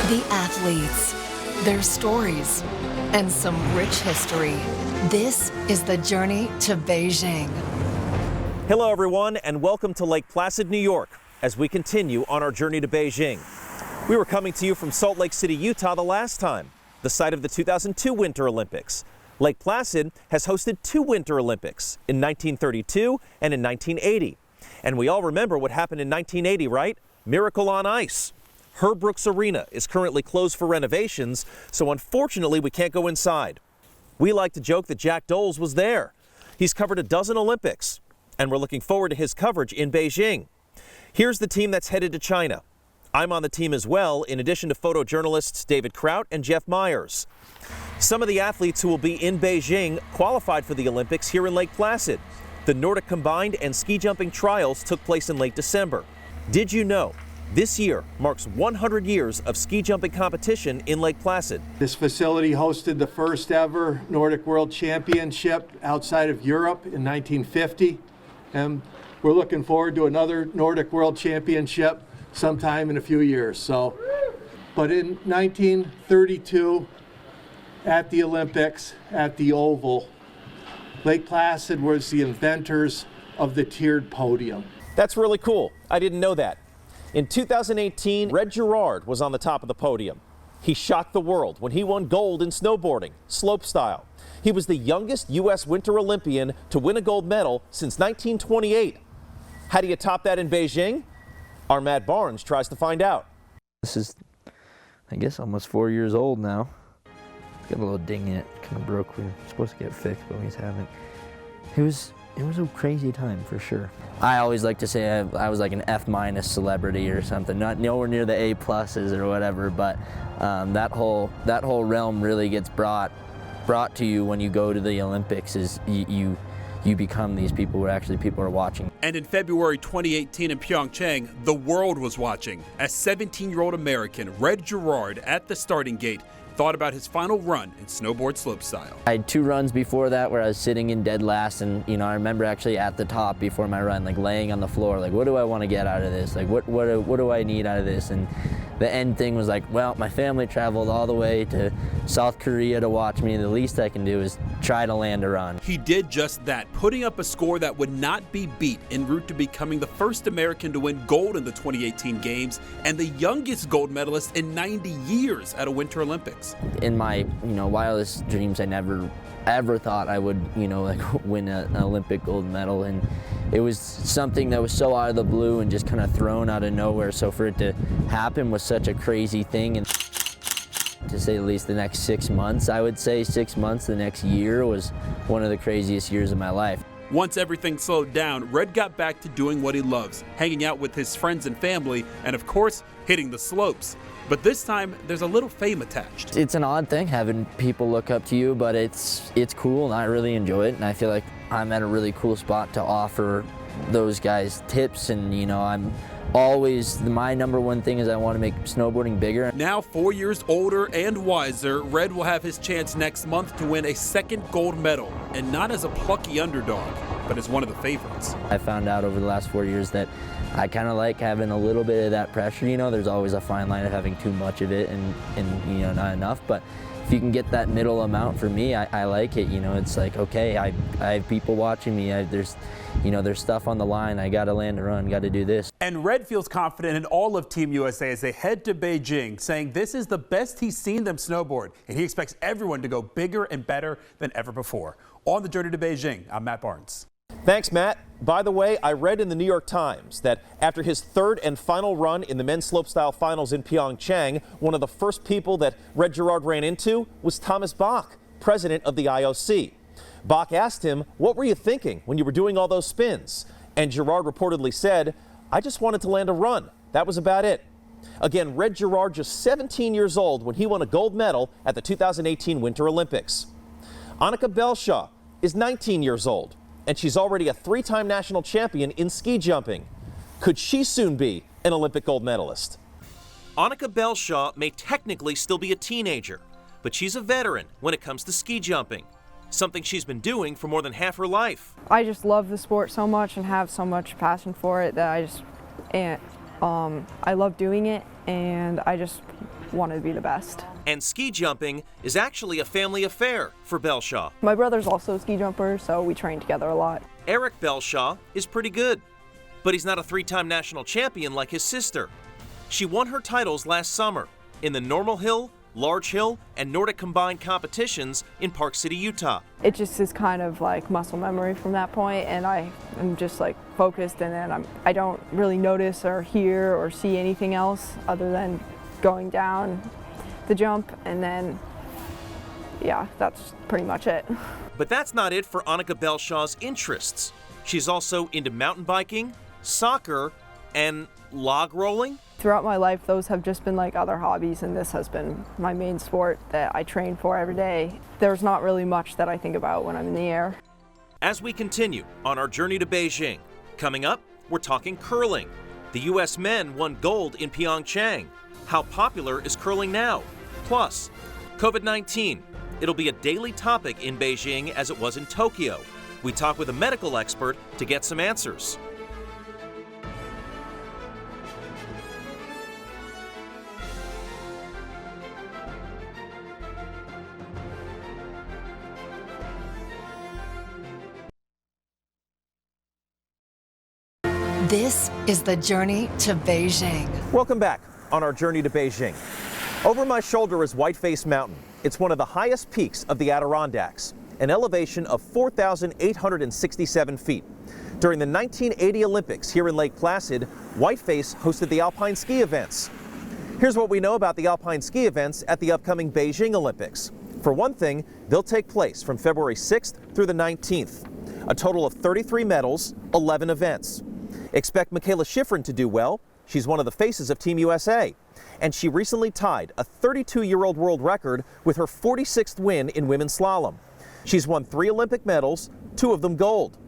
The athletes, their stories, and some rich history. This is the journey to Beijing. Hello everyone, and welcome to Lake Placid, New York, as we continue on our journey to Beijing. We were coming to you from Salt Lake City, Utah the last time, the site of the 2002 Winter Olympics. Lake Placid has hosted two Winter Olympics, in 1932 and in 1980. And we all remember what happened in 1980, right? Miracle on ice. Herb Brooks Arena is currently closed for renovations, so unfortunately we can't go inside. We like to joke that Jack Doles was there. He's covered a dozen Olympics, and we're looking forward to his coverage in Beijing. Here's the team that's headed to China. I'm on the team as well, in addition to photojournalists David Kraut and Jeff Myers. Some of the athletes who will be in Beijing qualified for the Olympics here in Lake Placid. The Nordic combined and ski jumping trials took place in late December. Did you know this year marks 100 years of ski jumping competition in Lake Placid? This facility hosted the first ever Nordic World Championship outside of Europe in 1950. And we're looking forward to another Nordic World Championship sometime in a few years. But in 1932, at the Olympics, at the Oval, Lake Placid was the inventors of the tiered podium. That's really cool. I didn't know that. In 2018, Red Gerard was on the top of the podium. He shocked the world when he won gold in snowboarding, slopestyle. He was the youngest U.S. Winter Olympian to win a gold medal since 1928. How do you top that in Beijing? Our Matt Barnes tries to find out. This is, I guess, almost 4 years old now. It's got a little ding in it, kind of broke. We were supposed to get fixed, but we haven't. It was a crazy time for sure. I always like to say I was like an F- celebrity or something, not nowhere near the A+s or whatever, but that whole realm really gets brought to you when you go to the Olympics. Is you become these people where actually people are watching. And in February 2018 in Pyeongchang, the world was watching as 17-year-old American Red Gerard at the starting gate thought about his final run in snowboard slopestyle. I had two runs before that where I was sitting in dead last, and I remember actually at the top before my run, like laying on the floor, like what do I want to get out of this? Like what do I need out of this? And the end thing was like, well, my family traveled all the way to South Korea to watch me. The least I can do is try to land a run. He did just that, putting up a score that would not be beat en route to becoming the first American to win gold in the 2018 Games and the youngest gold medalist in 90 years at a Winter Olympics. In my wildest dreams, I never ever thought I would like win an Olympic gold medal, and it was something that was so out of the blue and just kind of thrown out of nowhere. So for it to happen was such a crazy thing, and to say the least, the next 6 months, I would say 6 months, the next year was one of the craziest years of my life. Once everything slowed down, Red got back to doing what he loves, hanging out with his friends and family, and of course, hitting the slopes. But this time, there's a little fame attached. It's an odd thing having people look up to you, but it's cool, and I really enjoy it, and I feel like I'm at a really cool spot to offer those guys tips, and I'm always, my number one thing is I want to make snowboarding bigger. Now 4 years older and wiser, Red will have his chance next month to win a second gold medal, and not as a plucky underdog, but as one of the favorites. I found out over the last 4 years that I kind of like having a little bit of that pressure. There's always a fine line of having too much of it and not enough, but if you can get that middle amount, for me, I like it. It's like, okay, I have people watching me. There's stuff on the line. I got to land a run, got to do this. And Red feels confident in all of Team USA as they head to Beijing, saying this is the best he's seen them snowboard, and he expects everyone to go bigger and better than ever before. On the journey to Beijing, I'm Matt Barnes. Thanks, Matt. By the way, I read in the New York Times that after his third and final run in the men's slopestyle finals in Pyeongchang, one of the first people that Red Gerard ran into was Thomas Bach, president of the IOC. Bach asked him, "What were you thinking when you were doing all those spins?" And Gerard reportedly said, "I just wanted to land a run. That was about it." Again, Red Gerard, just 17 years old when he won a gold medal at the 2018 Winter Olympics. Annika Belshaw is 19 years old, and she's already a three-time national champion in ski jumping. Could she soon be an Olympic gold medalist? Annika Belshaw may technically still be a teenager, but she's a veteran when it comes to ski jumping, something she's been doing for more than half her life. I just love the sport so much and have so much passion for it that I love doing it, and I just wanted to be the best. And ski jumping is actually a family affair for Belshaw. My brother's also a ski jumper, so we train together a lot. Eric Belshaw is pretty good, but he's not a three-time national champion like his sister. She won her titles last summer in the normal hill, large hill, and Nordic combined competitions in Park City, Utah. It just is kind of like muscle memory from that point, and I am just like focused, and then I don't really notice or hear or see anything else other than going down the jump, and then yeah, that's pretty much it. But that's not it for Annika Belshaw's interests. She's also into mountain biking, soccer, and log rolling. Throughout my life, those have just been like other hobbies, and this has been my main sport that I train for every day. There's not really much that I think about when I'm in the air. As we continue on our journey to Beijing, coming up, we're talking curling. The U.S. men won gold in Pyeongchang. How popular is curling now? Plus, COVID-19. It'll be a daily topic in Beijing as it was in Tokyo. We talk with a medical expert to get some answers. This is the journey to Beijing. Welcome back on our journey to Beijing. Over my shoulder is Whiteface Mountain. It's one of the highest peaks of the Adirondacks, an elevation of 4,867 feet. During the 1980 Olympics here in Lake Placid, Whiteface hosted the alpine ski events. Here's what we know about the alpine ski events at the upcoming Beijing Olympics. For one thing, they'll take place from February 6th through the 19th. A total of 33 medals, 11 events. Expect Michaela Schifrin to do well. She's one of the faces of Team USA. And she recently tied a 32-year-old world record with her 46th win in women's slalom. She's won 3 Olympic medals, 2 of them gold.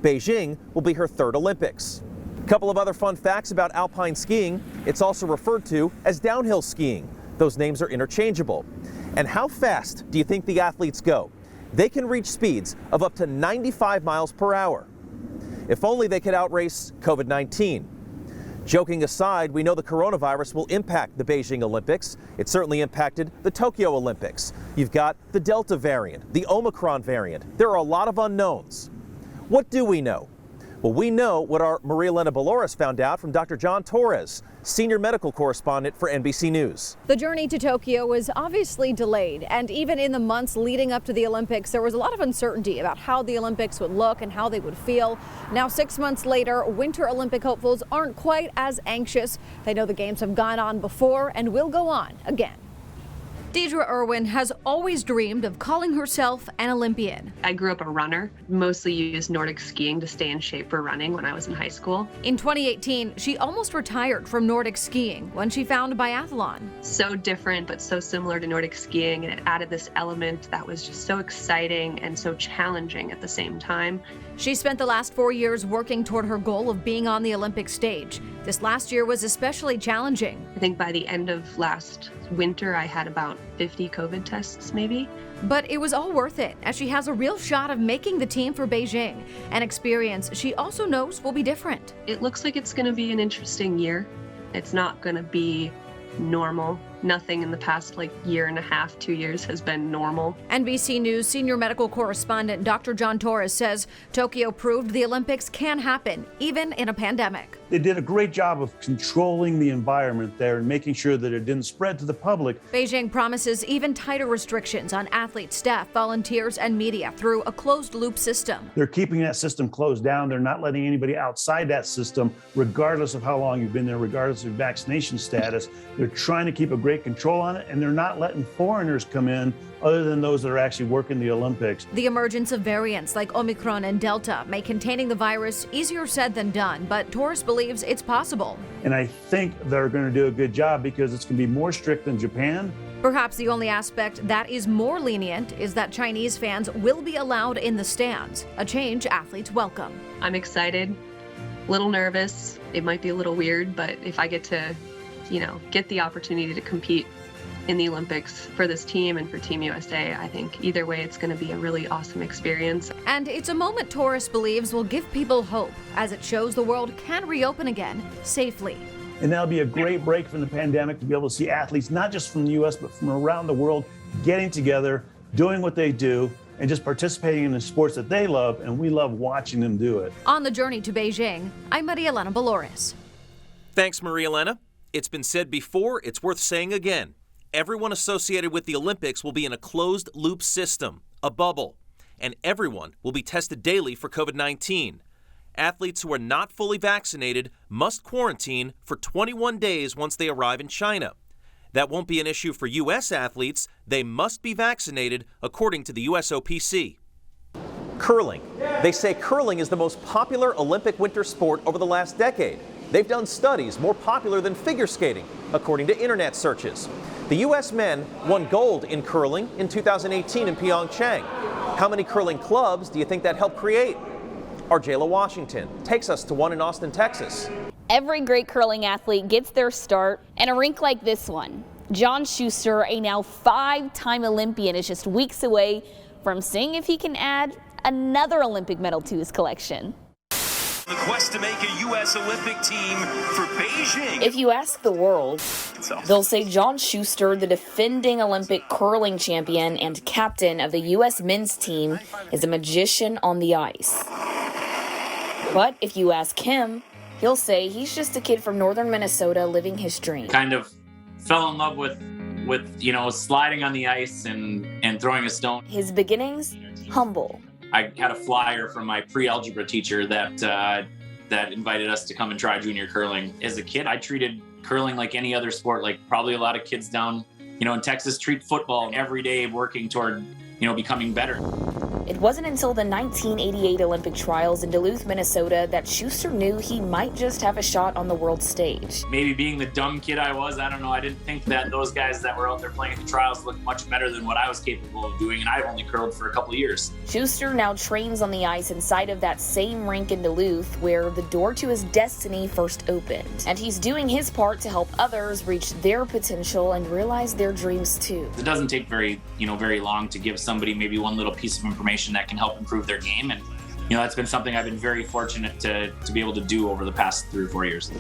Beijing will be her 3rd Olympics. A couple of other fun facts about alpine skiing. It's also referred to as downhill skiing. Those names are interchangeable. And how fast do you think the athletes go? They can reach speeds of up to 95 miles per hour. If only they could outrace COVID-19. Joking aside, we know the coronavirus will impact the Beijing Olympics. It certainly impacted the Tokyo Olympics. You've got the Delta variant, the Omicron variant. There are a lot of unknowns. What do we know? Well, we know what our Marielena Balouris found out from Dr. John Torres, senior medical correspondent for NBC News. The journey to Tokyo was obviously delayed, and even in the months leading up to the Olympics, there was a lot of uncertainty about how the Olympics would look and how they would feel. Now, 6 months later, Winter Olympic hopefuls aren't quite as anxious. They know the games have gone on before and will go on again. Deidre Irwin has always dreamed of calling herself an Olympian. I grew up a runner, mostly used Nordic skiing to stay in shape for running when I was in high school. In 2018, she almost retired from Nordic skiing when she found biathlon. So different, but so similar to Nordic skiing, and it added this element that was just so exciting and so challenging at the same time. She spent the last 4 years working toward her goal of being on the Olympic stage. This last year was especially challenging. I think by the end of last winter, I had about 50 COVID tests, maybe. But it was all worth it, as she has a real shot of making the team for Beijing, an experience she also knows will be different. It looks like it's going to be an interesting year. It's not going to be normal. Nothing in the past year and a half, 2 years has been normal. NBC News senior medical correspondent Dr. John Torres says Tokyo proved the Olympics can happen, even in a pandemic. They did a great job of controlling the environment there and making sure that it didn't spread to the public. Beijing promises even tighter restrictions on athletes, staff, volunteers, and media through a closed-loop system. They're keeping that system closed down. They're not letting anybody outside that system, regardless of how long you've been there, regardless of your vaccination status. They're trying to keep a great control on it, and they're not letting foreigners come in other than those that are actually working the Olympics. The emergence of variants like Omicron and Delta make containing the virus easier said than done, but Torres believes it's possible. And I think they're going to do a good job because it's going to be more strict than Japan. Perhaps the only aspect that is more lenient is that Chinese fans will be allowed in the stands, a change athletes welcome. I'm excited, a little nervous. It might be a little weird, but if I get to, get the opportunity to compete in the Olympics for this team and for Team USA, I think either way it's going to be a really awesome experience. And it's a moment Torres believes will give people hope as it shows the world can reopen again safely. And that'll be a great break from the pandemic to be able to see athletes, not just from the U.S., but from around the world, getting together, doing what they do, and just participating in the sports that they love, and we love watching them do it. On the journey to Beijing, I'm Marielena Balouris. Thanks, Marielena. It's been said before, it's worth saying again. Everyone associated with the Olympics will be in a closed-loop system, a bubble, and everyone will be tested daily for COVID-19. Athletes who are not fully vaccinated must quarantine for 21 days once they arrive in China. That won't be an issue for U.S. athletes. They must be vaccinated according to the USOPC. Curling. They say curling is the most popular Olympic winter sport over the last decade. They've done studies more popular than figure skating, according to internet searches. The U.S. men won gold in curling in 2018 in Pyeongchang. How many curling clubs do you think that helped create? Our Jala Washington takes us to one in Austin, Texas. Every great curling athlete gets their start in a rink like this one. John Schuster, a now 5-time Olympian, is just weeks away from seeing if he can add another Olympic medal to his collection. The quest to make a U.S. Olympic team for Beijing. If you ask the world, they'll say John Schuster, the defending Olympic curling champion and captain of the U.S. men's team, is a magician on the ice. But if you ask him, he'll say he's just a kid from northern Minnesota living his dream. Kind of fell in love with sliding on the ice and throwing a stone. His beginnings, humble. I had a flyer from my pre-algebra teacher that invited us to come and try junior curling. As a kid, I treated curling like any other sport, like probably a lot of kids down, in Texas treat football every day, working toward, becoming better. It wasn't until the 1988 Olympic trials in Duluth, Minnesota, that Schuster knew he might just have a shot on the world stage. Maybe being the dumb kid I was, I don't know. I didn't think that those guys that were out there playing at the trials looked much better than what I was capable of doing, and I've only curled for a couple of years. Schuster now trains on the ice inside of that same rink in Duluth where the door to his destiny first opened. And he's doing his part to help others reach their potential and realize their dreams too. It doesn't take very long to give somebody maybe one little piece of information that can help improve their game, and that's been something I've been very fortunate to be able to do over the past 3 or 4 years.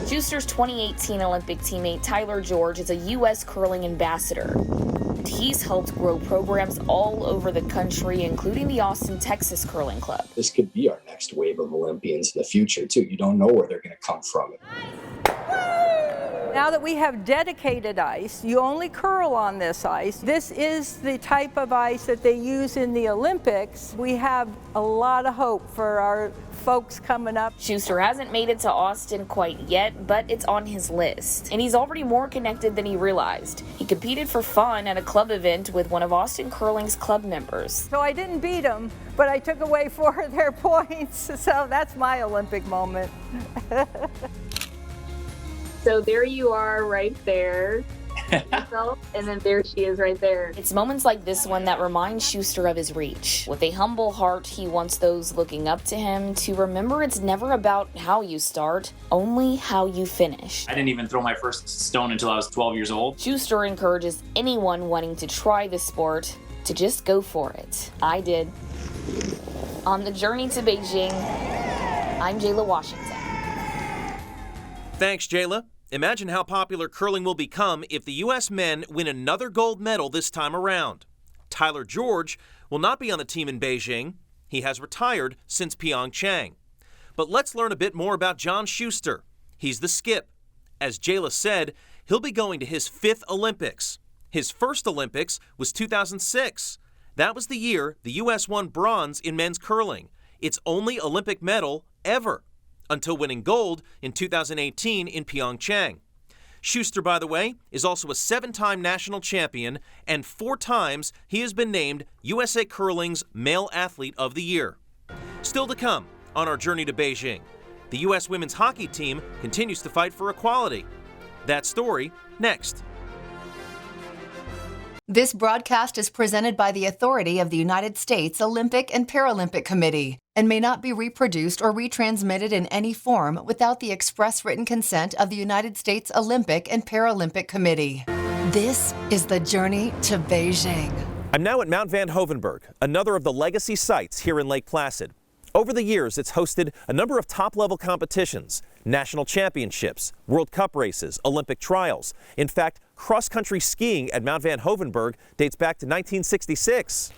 Schuster's 2018 Olympic teammate Tyler George is a U.S. curling ambassador. He's helped grow programs all over the country, including the Austin, Texas Curling Club. This could be our next wave of Olympians in the future too. You don't know where they're going to come from. Now that we have dedicated ice, you only curl on this ice. This is the type of ice that they use in the Olympics. We have a lot of hope for our folks coming up. Schuster hasn't made it to Austin quite yet, but it's on his list. And he's already more connected than he realized. He competed for fun at a club event with one of Austin Curling's club members. So I didn't beat them, but I took away 4 of their points. So that's my Olympic moment. So there you are right there, yourself, and then there she is right there. It's moments like this one that remind Schuster of his reach. With a humble heart, he wants those looking up to him to remember it's never about how you start, only how you finish. I didn't even throw my first stone until I was 12 years old. Schuster encourages anyone wanting to try the sport to just go for it. I did. On the journey to Beijing, I'm Jala Washington. Thanks, Jala. Imagine how popular curling will become if the U.S. men win another gold medal this time around. Tyler George will not be on the team in Beijing. He has retired since Pyeongchang. But let's learn a bit more about John Schuster. He's the skip. As Jala said, he'll be going to his 5th Olympics. His first Olympics was 2006. That was the year the U.S. won bronze in men's curling, its only Olympic medal ever, until winning gold in 2018 in Pyeongchang. Schuster, by the way, is also a 7-time national champion, and 4 times he has been named USA Curling's Male Athlete of the Year. Still to come on our journey to Beijing, the U.S. women's hockey team continues to fight for equality. That story next. This broadcast is presented by the authority of the United States Olympic and Paralympic Committee and may not be reproduced or retransmitted in any form without the express written consent of the United States Olympic and Paralympic Committee. This is the journey to Beijing. I'm now at Mount Van Hoevenberg, another of the legacy sites here in Lake Placid. Over the years, it's hosted a number of top-level competitions, national championships, World Cup races, Olympic trials. In fact, cross-country skiing at Mount Van Hoevenberg dates back to 1966.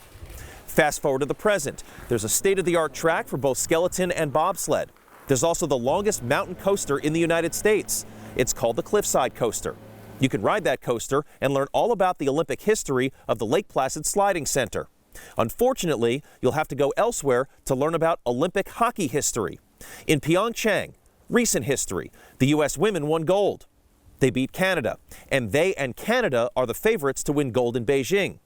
Fast forward to the present. There's a state-of-the-art track for both skeleton and bobsled. There's also the longest mountain coaster in the United States. It's called the Cliffside Coaster. You can ride that coaster and learn all about the Olympic history of the Lake Placid Sliding Center. Unfortunately, you'll have to go elsewhere to learn about Olympic hockey history. In Pyeongchang, recent history, the U.S. women won gold. They beat Canada, and they and Canada are the favorites to win gold in Beijing.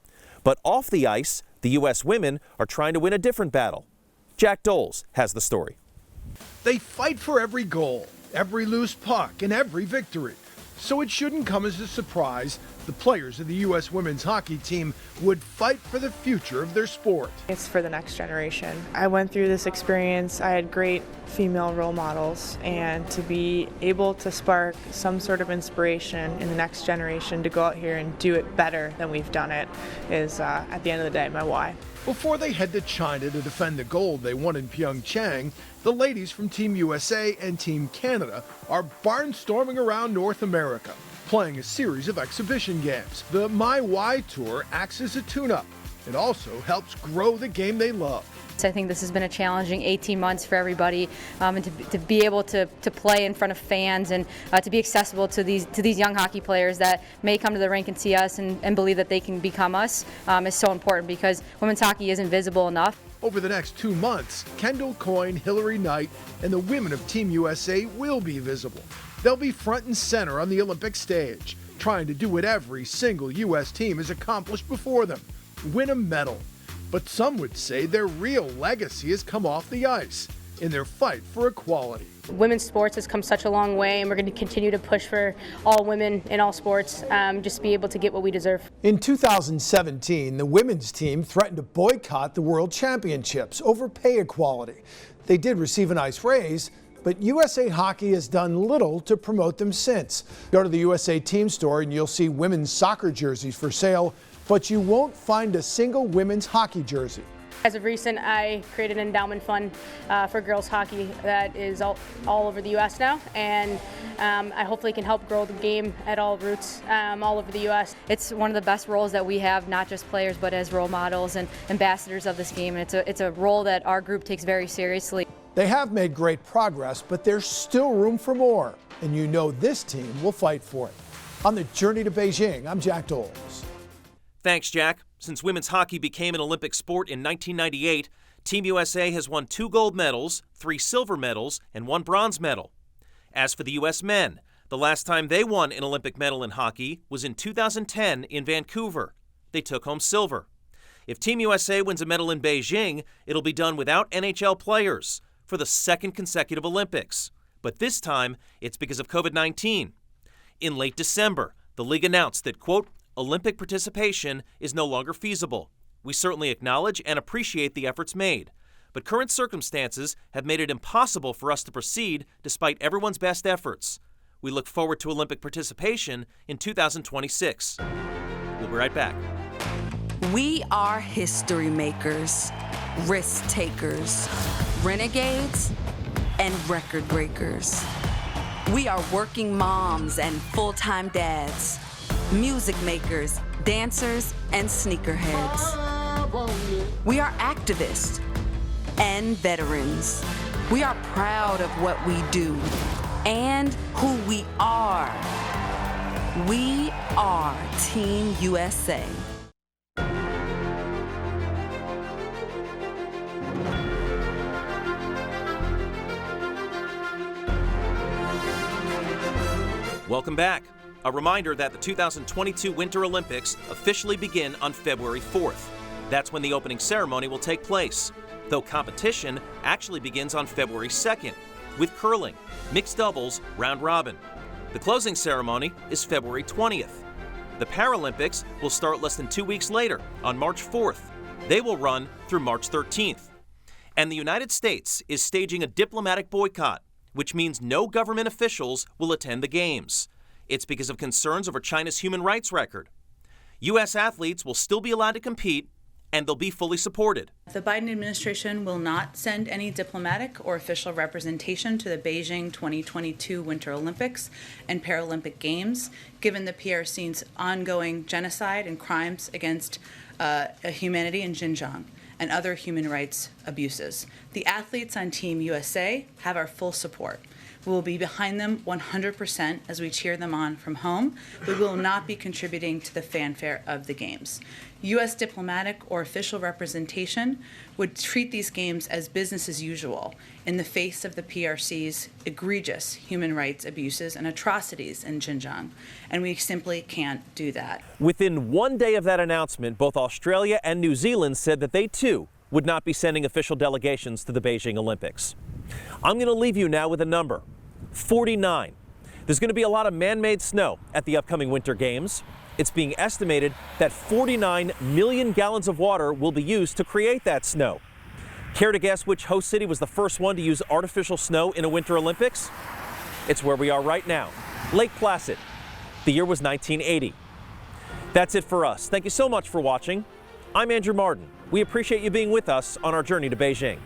But off the ice, the U.S. women are trying to win a different battle. Jack Doles has the story. They fight for every goal, every loose puck, and every victory. So it shouldn't come as a surprise the players of the U.S. women's hockey team would fight for the future of their sport. It's for the next generation. I went through this experience. I had great female role models, and to be able to spark some sort of inspiration in the next generation to go out here and do it better than we've done it is, at the end of the day, my why. Before they head to China to defend the gold they won in Pyeongchang, the ladies from Team USA and Team Canada are barnstorming around North America, playing a series of exhibition games. The My Why Tour acts as a tune-up. It also helps grow the game they love. I think this has been a challenging 18 months for everybody, and to be able to play in front of fans and to be accessible to these young hockey players that may come to the rink and see us and believe that they can become us is so important, because women's hockey isn't visible enough. Over the next 2 months, Kendall Coyne, Hillary Knight, and the women of Team USA will be visible. They'll be front and center on the Olympic stage, trying to do what every single U.S. team has accomplished before them, win a medal. But some would say their real legacy has come off the ice in their fight for equality. Women's sports has come such a long way, and we're going to continue to push for all women in all sports, just be able to get what we deserve. In 2017, the women's team threatened to boycott the World Championships over pay equality. They did receive a nice raise, but USA Hockey has done little to promote them since. Go to the USA Team store and you'll see women's soccer jerseys for sale, but you won't find a single women's hockey jersey. As of recent, I created an endowment fund for girls hockey that is all over the U.S. now, and I hopefully can help grow the game at all roots all over the U.S. It's one of the best roles that we have, not just players, but as role models and ambassadors of this game. And it's a role that our group takes very seriously. They have made great progress, but there's still room for more, and you know this team will fight for it. On the journey to Beijing, I'm Jack Doles. Thanks, Jack. Since women's hockey became an Olympic sport in 1998, Team USA has won 2 gold medals, 3 silver medals, and 1 bronze medal. As for the U.S. men, the last time they won an Olympic medal in hockey was in 2010 in Vancouver. They took home silver. If Team USA wins a medal in Beijing, it'll be done without NHL players for the 2nd consecutive Olympics. But this time, it's because of COVID-19. In late December, the league announced that, quote, Olympic participation is no longer feasible. We certainly acknowledge and appreciate the efforts made, but current circumstances have made it impossible for us to proceed despite everyone's best efforts. We look forward to Olympic participation in 2026. We'll be right back. We are history makers, risk takers, renegades, and record breakers. We are working moms and full-time dads, music makers, dancers, and sneakerheads. We are activists and veterans. We are proud of what we do and who we are. We are Team USA. Welcome back. A reminder that the 2022 Winter Olympics officially begin on February 4th. That's when the opening ceremony will take place, though competition actually begins on February 2nd with curling, mixed doubles, round robin. The closing ceremony is February 20th. The Paralympics will start less than 2 weeks later on March 4th. They will run through March 13th. And the United States is staging a diplomatic boycott, which means no government officials will attend the Games. It's because of concerns over China's human rights record. U.S. athletes will still be allowed to compete, and they'll be fully supported. The Biden administration will not send any diplomatic or official representation to the Beijing 2022 Winter Olympics and Paralympic Games, given the PRC's ongoing genocide and crimes against humanity in Xinjiang and other human rights abuses. The athletes on Team USA have our full support. We will be behind them 100% as we cheer them on from home, but we will not be contributing to the fanfare of the Games. U.S. diplomatic or official representation would treat these Games as business as usual in the face of the PRC's egregious human rights abuses and atrocities in Xinjiang, and we simply can't do that. Within 1 day of that announcement, both Australia and New Zealand said that they too would not be sending official delegations to the Beijing Olympics. I'm going to leave you now with a number, 49. There's going to be a lot of man-made snow at the upcoming Winter Games. It's being estimated that 49 million gallons of water will be used to create that snow. Care to guess which host city was the first one to use artificial snow in a Winter Olympics? It's where we are right now, Lake Placid. The year was 1980. That's it for us. Thank you so much for watching. I'm Andrew Marden. We appreciate you being with us on our journey to Beijing.